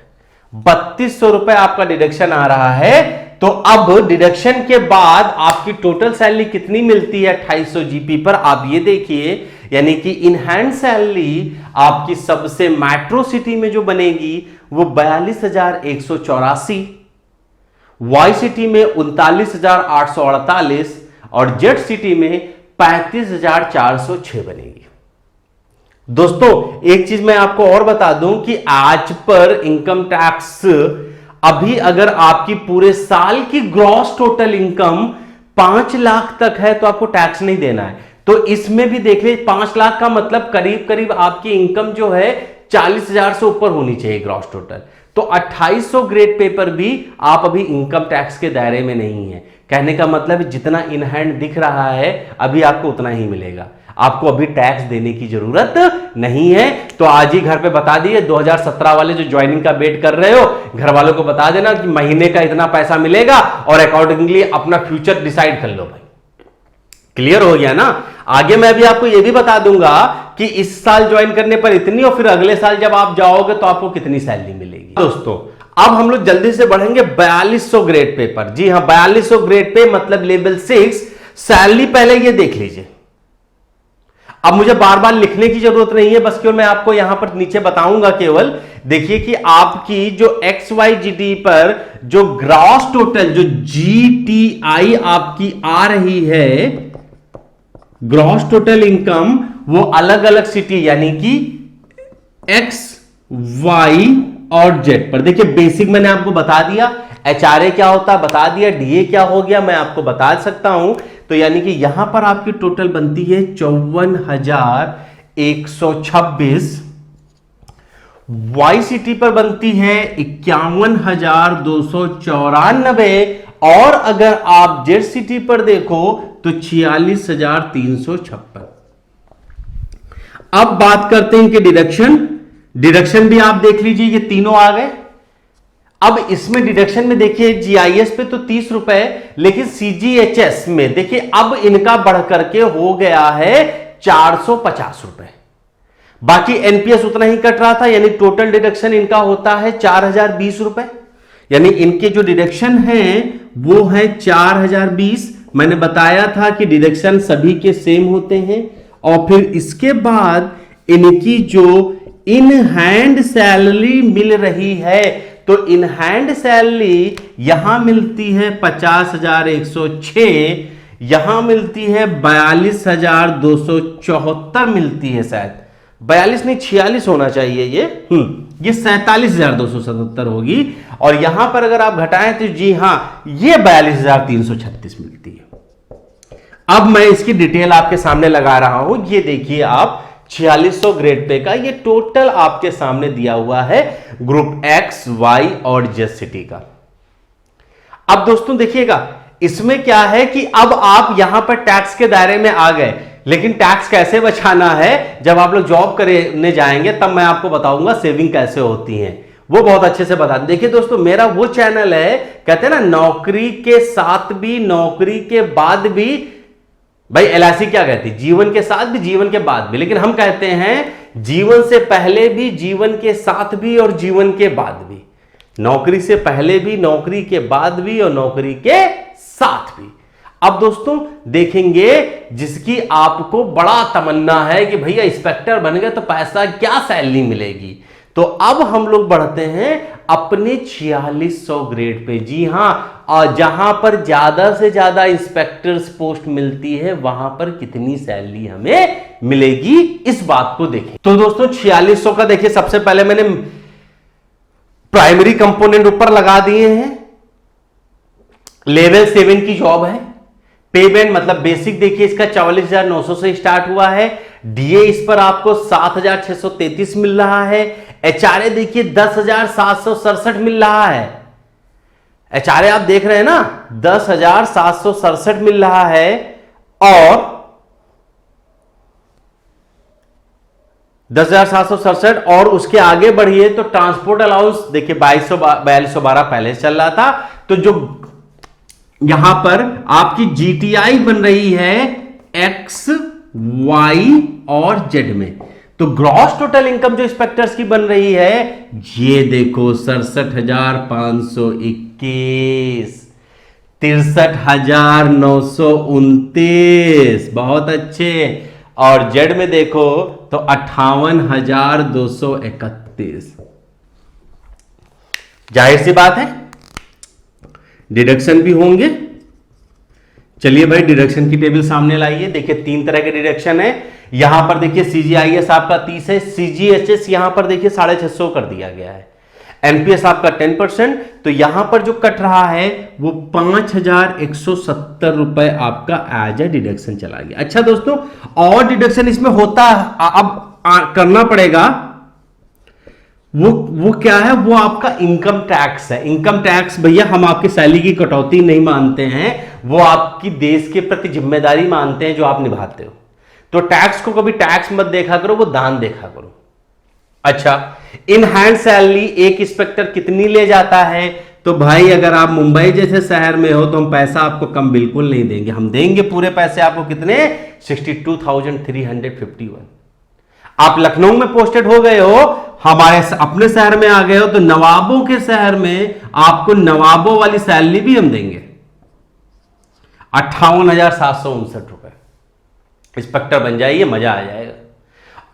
3,200 रुपए आपका डिडक्शन आ रहा है। तो अब डिडक्शन के बाद आपकी टोटल सैलरी कितनी मिलती है 2800 जीपी पर, आप ये देखिए। यानी कि इन हैंड सैलरी आपकी सबसे मेट्रो सिटी में जो बनेगी वो 42,184, वाई सिटी में 39,848 और जेट सिटी में 35,406 बनेगी। दोस्तों एक चीज मैं आपको और बता दूं कि आज पर इनकम टैक्स अभी अगर आपकी पूरे साल की ग्रॉस टोटल इनकम 5 लाख तक है तो आपको टैक्स नहीं देना है। तो इसमें भी देख ले 5 लाख का मतलब करीब करीब आपकी इनकम जो है 40,000 से ऊपर होनी चाहिए ग्रॉस टोटल। तो 2800 ग्रेड पे पर भी आप अभी इनकम टैक्स के दायरे में नहीं है। कहने का मतलब जितना इन हैंड दिख रहा है अभी आपको उतना ही मिलेगा, आपको अभी टैक्स देने की जरूरत नहीं है। तो आज ही घर पे बता दिए 2017 वाले जो ज्वाइनिंग का वेट कर रहे हो, घर वालों को बता देना कि महीने का इतना पैसा मिलेगा और अकॉर्डिंगली अपना फ्यूचर डिसाइड कर लो भाई। क्लियर हो गया ना। आगे मैं भी आपको यह भी बता दूंगा कि इस साल ज्वाइन करने पर इतनी और फिर अगले साल जब आप जाओगे तो आपको कितनी सैलरी मिलेगी। दोस्तों अब हम लोग जल्दी से बढ़ेंगे 4200 ग्रेड पे पर। जी हां 4200 ग्रेड पे मतलब लेवल 6 सैलरी पहले ये देख लीजिए। अब मुझे बार बार लिखने की जरूरत नहीं है, बस केवल मैं आपको यहां पर नीचे बताऊंगा। केवल देखिए कि आपकी जो XYGT पर जो ग्रॉस टोटल जो GTI आपकी आ रही है ग्रॉस टोटल इनकम, वो अलग अलग सिटी यानी कि X, Y और Z पर। देखिए बेसिक मैंने आपको बता दिया, HRA क्या होता है बता दिया, DA क्या हो गया मैं आपको बता सकता हूं। तो यानी कि यहां पर आपकी टोटल बनती है 54,126, वाई सिटी पर बनती है 51,294 और अगर आप जेड सिटी पर देखो तो 46,356। अब बात करते हैं इनके डिडक्शन भी आप देख लीजिए, ये तीनों आ गए। अब इसमें डिडक्शन में देखिए जीआईएस पे तो 30 रुपए, लेकिन सीजीएचएस में देखिए अब इनका बढ़ करके हो गया है 450 रुपए। बाकी एनपीएस उतना ही कट रहा था, यानी टोटल डिडक्शन इनका होता है 4020 रुपए। यानी इनके जो डिडक्शन हैं वो है 4020। मैंने बताया था कि डिडक्शन सभी के सेम होते हैं। और फिर इसके बाद इनकी जो इन हैंड सैलरी मिल रही है तो इन हैंड सैलरी यहां मिलती है 50,106, यहां मिलती है 42,274 मिलती है, शायद 42 नहीं 46 होना चाहिए ये 47,277 होगी। और यहां पर अगर आप घटाएं तो जी हां ये 42,336 मिलती है। अब मैं इसकी डिटेल आपके सामने लगा रहा हूं, ये देखिए आप 4600 ग्रेड पे का ये टोटल आपके सामने दिया हुआ है ग्रुप X, Y और Z सिटी का। अब दोस्तों देखिएगा इसमें क्या है कि अब आप यहां पर टैक्स के दायरे में आ गए, लेकिन टैक्स कैसे बचाना है जब आप लोग जॉब करने जाएंगे तब मैं आपको बताऊंगा सेविंग कैसे होती है, वो बहुत अच्छे से बता। देखिए दोस्तों मेरा वो चैनल है, कहते हैं ना नौकरी के साथ भी नौकरी के बाद भी, भाई एलआईसी क्या कहती है जीवन के साथ भी जीवन के बाद भी, लेकिन हम कहते हैं जीवन से पहले भी जीवन के साथ भी और जीवन के बाद भी। नौकरी से पहले भी नौकरी के बाद भी और नौकरी के साथ भी। अब दोस्तों देखेंगे जिसकी आपको बड़ा तमन्ना है कि भैया इंस्पेक्टर बन गए तो पैसा क्या सैलरी मिलेगी, तो अब हम लोग बढ़ते हैं अपने 4600 ग्रेड पे। जी हां, और जहां पर ज्यादा से ज्यादा इंस्पेक्टर्स पोस्ट मिलती है वहां पर कितनी सैलरी हमें मिलेगी इस बात को देखें। तो दोस्तों 4600 का देखिए सबसे पहले मैंने प्राइमरी कंपोनेंट ऊपर लगा दिए हैं। लेवल 7 की जॉब है। पेमेंट मतलब बेसिक देखिए इसका 44,900 से स्टार्ट हुआ है। डीए इस पर आपको 7,633 मिल रहा है। एचआरए देखिए 10,767 मिल रहा है। एचआरए आप देख रहे हैं ना 10,767 मिल रहा है। और 10,767 और उसके आगे बढ़िए तो ट्रांसपोर्ट अलाउंस देखिए 4212 पहले चल रहा था। तो जो यहां पर आपकी जीटीआई बन रही है एक्स, वाई और जेड में, तो ग्रॉस टोटल इनकम जो इंस्पेक्टर्स की बन रही है ये देखो 67,521, 63,929, बहुत अच्छे। और जेड में देखो तो 58,231। जाहिर सी बात है डिडक्शन भी होंगे, चलिए भाई डिडक्शन की टेबल सामने लाइए। देखिए 3 तरह के डिडक्शन है। यहां पर देखिए CGIS आपका 30 है, CGHS यहां पर देखिए 650 कर दिया गया है, एनपीएस आपका 10%, तो यहां पर जो कट रहा है वो 5170 रुपए आपका एज ए डिडक्शन चला गया। अच्छा दोस्तों, और डिडक्शन इसमें होता अब करना पड़ेगा, वो क्या है, वो आपका इनकम टैक्स है। इनकम टैक्स भैया हम आपकी सैलरी की कटौती नहीं मानते हैं, वो आपकी देश के प्रति जिम्मेदारी मानते हैं जो आप निभाते हो। तो टैक्स को कभी टैक्स मत देखा करो, वो दान देखा करो। अच्छा, इन हैंड सैलरी एक इंस्पेक्टर कितनी ले जाता है? तो भाई अगर आप मुंबई जैसे शहर में हो तो हम पैसा आपको कम बिल्कुल नहीं देंगे, हम देंगे पूरे पैसे आपको। कितने? 62,351। आप लखनऊ में पोस्टेड हो गए हो, हमारे अपने शहर में आ गए हो, तो नवाबों के शहर में आपको नवाबों वाली सैलरी भी हम देंगे, 58,759 रुपए। इंस्पेक्टर बन जाइए, मजा आ जाएगा।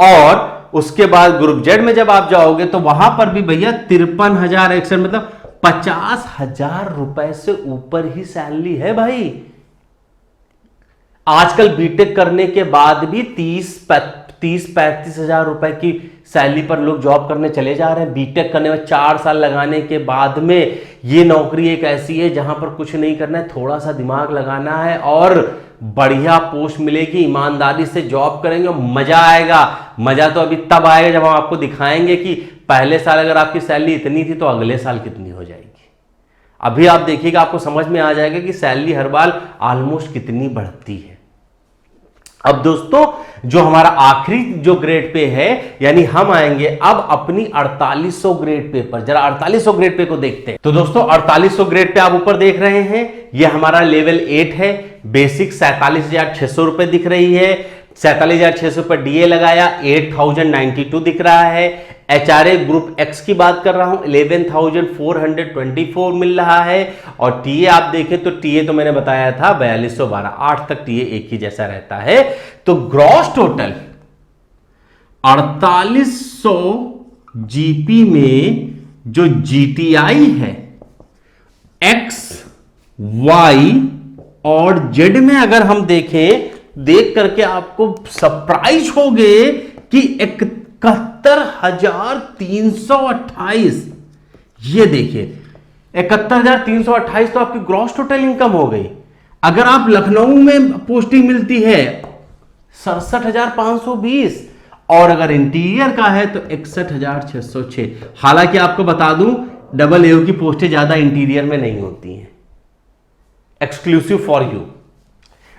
और उसके बाद ग्रुप जेड में जब आप जाओगे तो वहां पर भी भैया 53,161, मतलब 50,000 रुपए से ऊपर ही सैलरी है भाई। आजकल बीटेक करने के बाद भी 30-35 हजार रुपए की सैलरी पर लोग जॉब करने चले जा रहे हैं। बीटेक करने में 4 साल लगाने के बाद में ये नौकरी एक ऐसी है जहां पर कुछ नहीं करना है, थोड़ा सा दिमाग लगाना है और बढ़िया पोस्ट मिलेगी, ईमानदारी से जॉब करेंगे, मजा आएगा। मजा तो अभी तब आएगा जब हम आपको दिखाएंगे कि पहले साल अगर आपकी सैलरी इतनी थी तो अगले साल कितनी हो जाएगी। अभी आप देखिएगा, आपको समझ में आ जाएगा कि सैलरी हर बार ऑलमोस्ट कितनी बढ़ती है। अब दोस्तों, जो हमारा आखिरी जो ग्रेड पे है, यानी हम आएंगे अब अपनी 4800 ग्रेड पे पर। जरा 4800 ग्रेड पे को देखते हैं। तो दोस्तों 4800 ग्रेड पे आप ऊपर देख रहे हैं, ये हमारा लेवल 8 है। बेसिक 47,600 रुपए दिख रही है, 47,600 पर डीए लगाया, 8,092 दिख रहा है। एचआरए ग्रुप एक्स की बात कर रहा हूं, 11,424 मिल रहा है। और टीए आप देखें तो टीए तो मैंने बताया था 4212, 8 तक टीए एक ही जैसा रहता है। तो ग्रॉस टोटल 4800 जीपी में जो जीटीआई है एक्स वाई और जेड में अगर हम देखें, देख करके आपको सरप्राइज होगे कि 71,328, ये देखिए 71,328 तो आपकी ग्रॉस टोटल इनकम हो गई। अगर आप लखनऊ में पोस्टिंग मिलती है 67,520 और अगर इंटीरियर का है तो 61,606। हालांकि आपको बता दूं डबल एओ की पोस्टें ज्यादा इंटीरियर में नहीं होती हैं, एक्सक्लूसिव फॉर यू।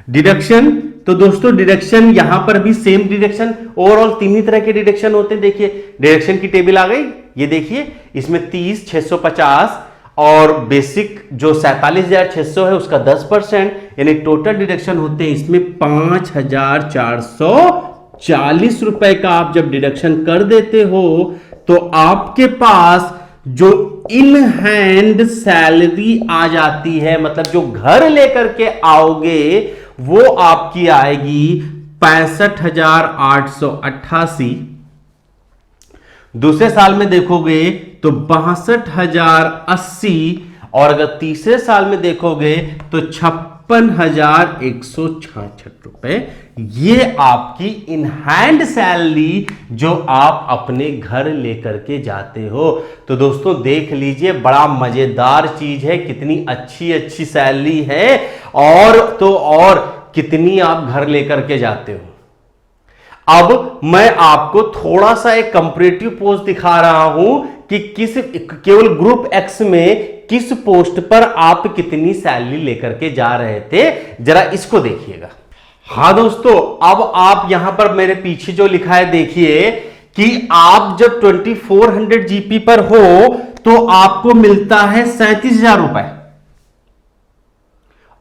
डिडक्शन, तो दोस्तों डिडक्शन यहां पर भी सेम डिडक्शन, ओवरऑल 3 ही तरह के डिडक्शन होते हैं। देखिए डिडक्शन की टेबल आ गई, ये देखिए इसमें 30,650 और बेसिक जो 47,600 है उसका 10%, यानी टोटल डिडक्शन होते हैं इसमें 5,440 रुपए का। आप जब डिडक्शन कर देते हो तो आपके पास जो इन हैंड सैलरी आ जाती है, मतलब जो घर लेकर के आओगे, वो आपकी आएगी 65,888। दूसरे साल में देखोगे तो 62,080 और अगर तीसरे साल में देखोगे तो 56,166 रुपए। ये आपकी इन हैंड सैलरी जो आप अपने घर लेकर के जाते हो। तो दोस्तों देख लीजिए, बड़ा मजेदार चीज है, कितनी अच्छी अच्छी सैलरी है और तो और कितनी आप घर लेकर के जाते हो। अब मैं आपको थोड़ा सा एक कंपैरेटिव पोस्ट दिखा रहा हूं कि किस केवल ग्रुप एक्स में किस पोस्ट पर आप कितनी सैलरी लेकर के जा रहे थे, जरा इसको देखिएगा। हाँ दोस्तों, अब आप यहां पर मेरे पीछे जो लिखा है देखिए कि आप जब 2400 जीपी पर हो तो आपको मिलता है 37,000 रुपए,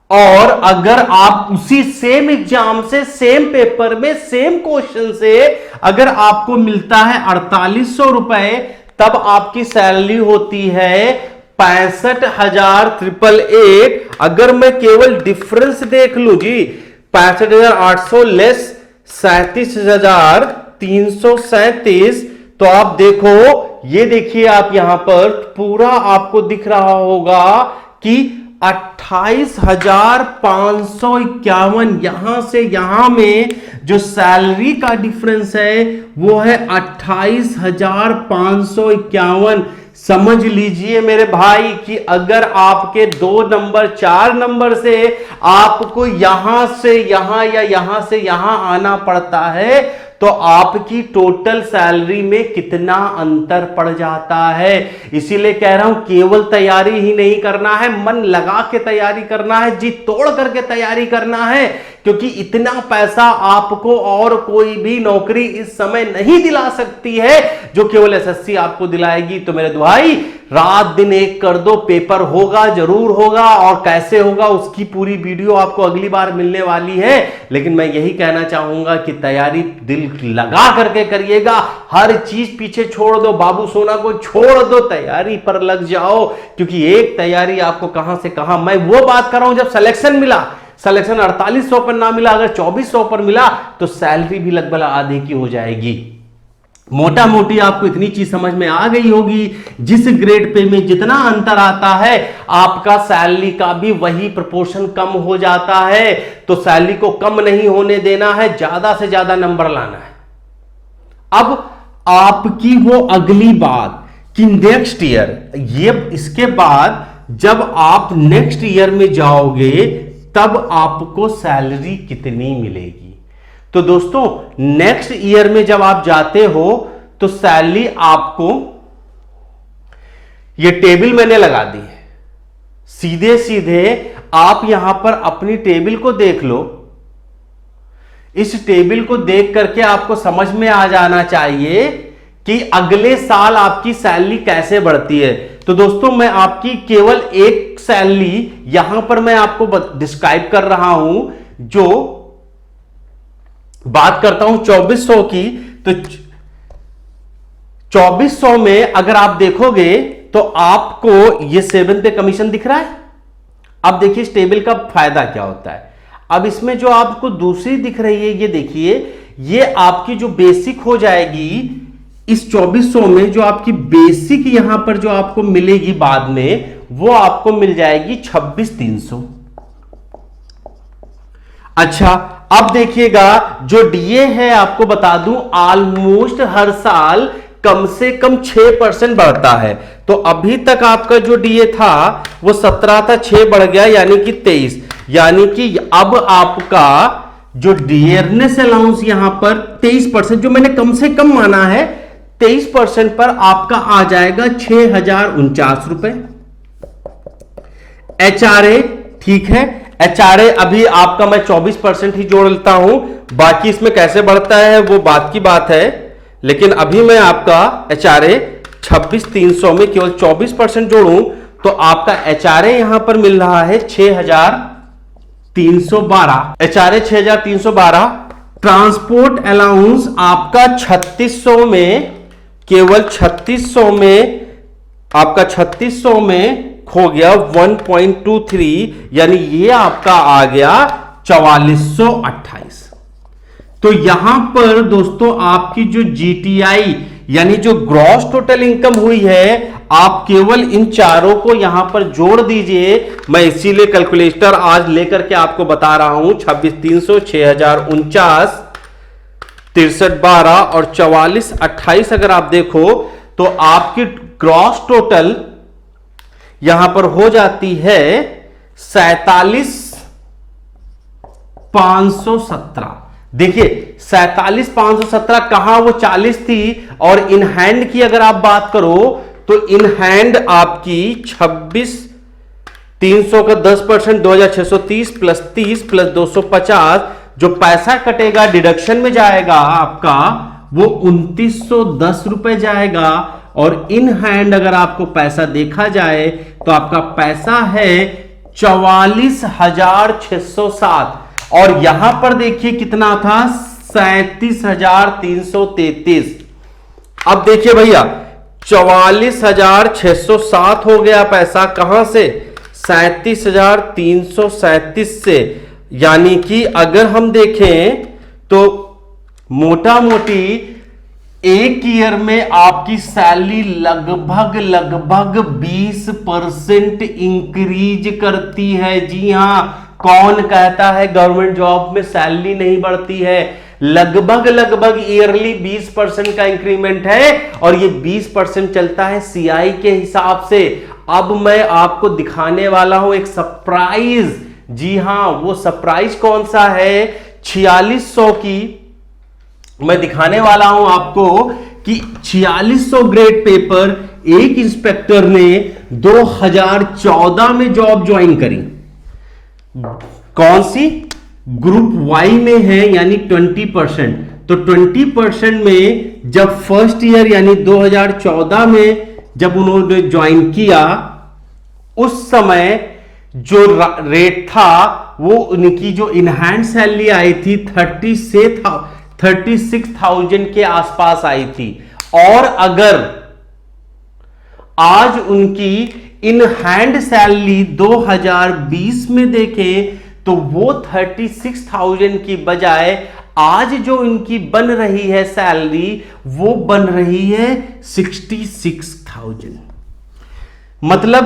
और अगर आप उसी सेम एग्जाम से सेम पेपर में सेम क्वेश्चन से अगर आपको मिलता है 4800 रुपए, तब आपकी सैलरी होती है 65,888। अगर मैं केवल डिफरेंस देख लूं जी, 65,800 लेस 37,337, तो आप देखो, ये देखिए आप यहां पर पूरा आपको दिख रहा होगा कि 28,551, यहां से यहां में जो सैलरी का डिफरेंस है वो है 28,551। समझ लीजिए मेरे भाई कि अगर आपके 2 नंबर 4 नंबर से आपको यहां से यहां या यहां से यहां आना पड़ता है तो आपकी टोटल सैलरी में कितना अंतर पड़ जाता है। इसीलिए कह रहा हूं केवल तैयारी ही नहीं करना है, मन लगा के तैयारी करना है, जी तोड़ करके तैयारी करना है, क्योंकि इतना पैसा आपको और कोई भी नौकरी इस समय नहीं दिला सकती है जो केवल एसएससी आपको दिलाएगी। तो मेरे भाई रात दिन एक कर दो, पेपर होगा, जरूर होगा, और कैसे होगा उसकी पूरी वीडियो आपको अगली बार मिलने वाली है। लेकिन मैं यही कहना चाहूंगा कि तैयारी दिल लगा करके करिएगा, हर चीज पीछे छोड़ दो, बाबू सोना को छोड़ दो, तैयारी पर लग जाओ, क्योंकि एक तैयारी आपको कहां से कहां, मैं वो बात कर रहा हूं जब सिलेक्शन मिला, सिलेक्शन 4800 पर ना मिला, अगर 2400 पर मिला तो सैलरी भी लगभग आधे की हो जाएगी। मोटा मोटी आपको इतनी चीज समझ में आ गई होगी, जिस ग्रेड पे में जितना अंतर आता है आपका सैलरी का भी वही प्रोपोर्शन कम हो जाता है। तो सैलरी को कम नहीं होने देना है, ज्यादा से ज्यादा नंबर लाना है। अब आपकी वो अगली बात कि नेक्स्ट ईयर, ये इसके बाद जब आप नेक्स्ट ईयर में जाओगे तब आपको सैलरी कितनी मिलेगी। तो दोस्तों नेक्स्ट ईयर में जब आप जाते हो तो सैलरी आपको, ये टेबल मैंने लगा दी है, सीधे सीधे आप यहां पर अपनी टेबल को देख लो। इस टेबल को देख करके आपको समझ में आ जाना चाहिए कि अगले साल आपकी सैलरी कैसे बढ़ती है। तो दोस्तों मैं आपकी केवल एक सैलरी यहां पर मैं आपको डिस्क्राइब कर रहा हूं, जो बात करता हूं 2400 की। तो 2400 में अगर आप देखोगे तो आपको ये 7 पे कमीशन दिख रहा है। अब देखिए इस टेबल का फायदा क्या होता है। अब इसमें जो आपको दूसरी दिख रही है, ये देखिए, ये आपकी जो बेसिक हो जाएगी इस 2400 में, जो आपकी बेसिक यहां पर जो आपको मिलेगी बाद में, वो आपको मिल जाएगी 26,300। अच्छा अब देखिएगा जो डीए है, आपको बता दूं ऑलमोस्ट हर साल कम से कम 6% बढ़ता है। तो अभी तक आपका जो डीए था वो 17 था, 6 बढ़ गया यानी कि 23, यानी कि अब आपका जो डियरनेस अलाउंस यहां पर 23%, जो मैंने कम से कम माना है 23% पर आपका आ जाएगा 6,049 रुपए। एचआरए ठीक है, एचआरए अभी आपका मैं 24% ही जोड़ लेता हूं, बाकी इसमें कैसे बढ़ता है वो बात की बात है। लेकिन अभी मैं आपका एचआरए 26,300 में केवल 24% जोड़ूं तो आपका एचआरए यहां पर मिल रहा है 6,312, एचआरए 6,312। ट्रांसपोर्ट अलाउंस आपका 3600 में, केवल 3600 में, आपका 3600 में खो गया 1.23, यानी ये आपका आ गया 4428। तो यहां पर दोस्तों आपकी जो जीटीआई यानी जो ग्रॉस टोटल इनकम हुई है, आप केवल इन चारों को यहां पर जोड़ दीजिए। मैं इसीलिए कैलकुलेटर आज लेकर के आपको बता रहा हूं, 26,300, 6,049, 6312 और 4428 अगर आप देखो तो आपकी ग्रॉस टोटल यहां पर हो जाती है 47,517। देखिए 47,517 कहां, वो 40 थी, और इन हैंड की अगर आप बात करो तो इन हैंड आपकी 26,300 का 10% 2,630 प्लस 30 प्लस 250, जो पैसा कटेगा डिडक्शन में जाएगा आपका वो 2,910 रुपए जाएगा। और इन हैंड अगर आपको पैसा देखा जाए तो आपका पैसा है 44,607, और यहां पर देखिए कितना था 37,333। अब देखिए भैया 44,607 हो गया पैसा, कहां से, 37,337 से, यानी कि अगर हम देखें तो मोटा मोटी एक ईयर में आपकी सैलरी लगभग 20% इंक्रीज करती है। जी हां, कौन कहता है गवर्नमेंट जॉब में सैलरी नहीं बढ़ती है? लगभग ईयरली 20% का इंक्रीमेंट है, और ये 20% चलता है सीआई के हिसाब से। अब मैं आपको दिखाने वाला हूं एक सरप्राइज। जी हां, वो सरप्राइज कौन सा है? 4600 की मैं दिखाने वाला हूं आपको कि 4600 ग्रेड पेपर एक इंस्पेक्टर ने 2014 में जॉब ज्वाइन करी। कौन सी? ग्रुप वाई में है, यानी 20%। तो 20% में जब फर्स्ट ईयर यानी 2014 में जब उन्होंने ज्वाइन किया, उस समय जो रेट था वो उनकी जो इनहैंड सैलरी आई थी 36,000 के आसपास आई थी। और अगर आज उनकी इन हैंड सैलरी 2020 में देखें तो वो 36,000 की बजाय आज जो इनकी बन रही है सैलरी, वो बन रही है 66,000। मतलब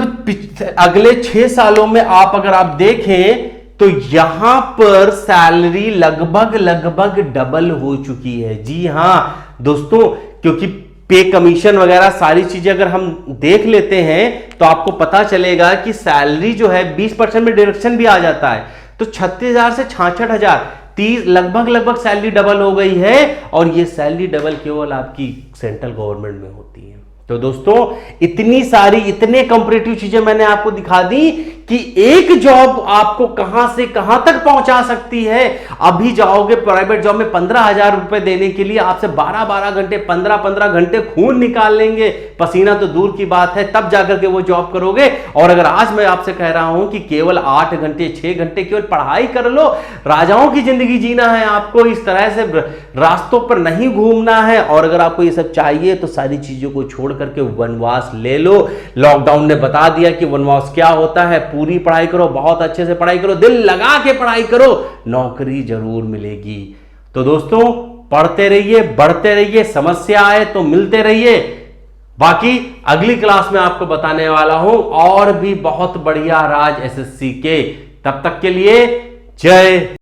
अगले 6 सालों में अगर आप देखें तो यहां पर सैलरी लगभग डबल हो चुकी है। जी हां दोस्तों, क्योंकि पे कमीशन वगैरह सारी चीजें अगर हम देख लेते हैं तो आपको पता चलेगा कि सैलरी जो है 20% में डिडक्शन भी आ जाता है, तो 36,000 से 66,000, 30 लगभग सैलरी डबल हो गई है। और ये सैलरी डबल केवल आपकी सेंट्रल गवर्नमेंट में होती है। तो दोस्तों, इतने कंपैरेटिव चीजें मैंने आपको दिखा दी कि एक जॉब आपको कहां से कहां तक पहुंचा सकती है। अभी जाओगे प्राइवेट जॉब में 15,000 रुपए देने के लिए आपसे 12-12 घंटे 15-15 घंटे खून निकाल लेंगे, पसीना तो दूर की बात है, तब जाकर के वो जॉब करोगे। और अगर आज मैं आपसे कह रहा हूं कि केवल 8 घंटे 6 घंटे केवल पढ़ाई कर लो, राजाओं की जिंदगी जीना है आपको, इस तरह से रास्तों पर नहीं घूमना है, और अगर आपको ये सब चाहिए तो सारी चीजों को छोड़ करके वनवास ले लो। लॉकडाउन ने बता दिया कि वनवास क्या होता है। पूरी पढ़ाई करो, बहुत अच्छे से पढ़ाई करो, दिल लगा के पढ़ाई करो, नौकरी जरूर मिलेगी। तो दोस्तों, पढ़ते रहिए, बढ़ते रहिए, समस्या आए तो मिलते रहिए। बाकी अगली क्लास में आपको बताने वाला हूं और भी बहुत बढ़िया राज एसएससी के। तब तक के लिए जय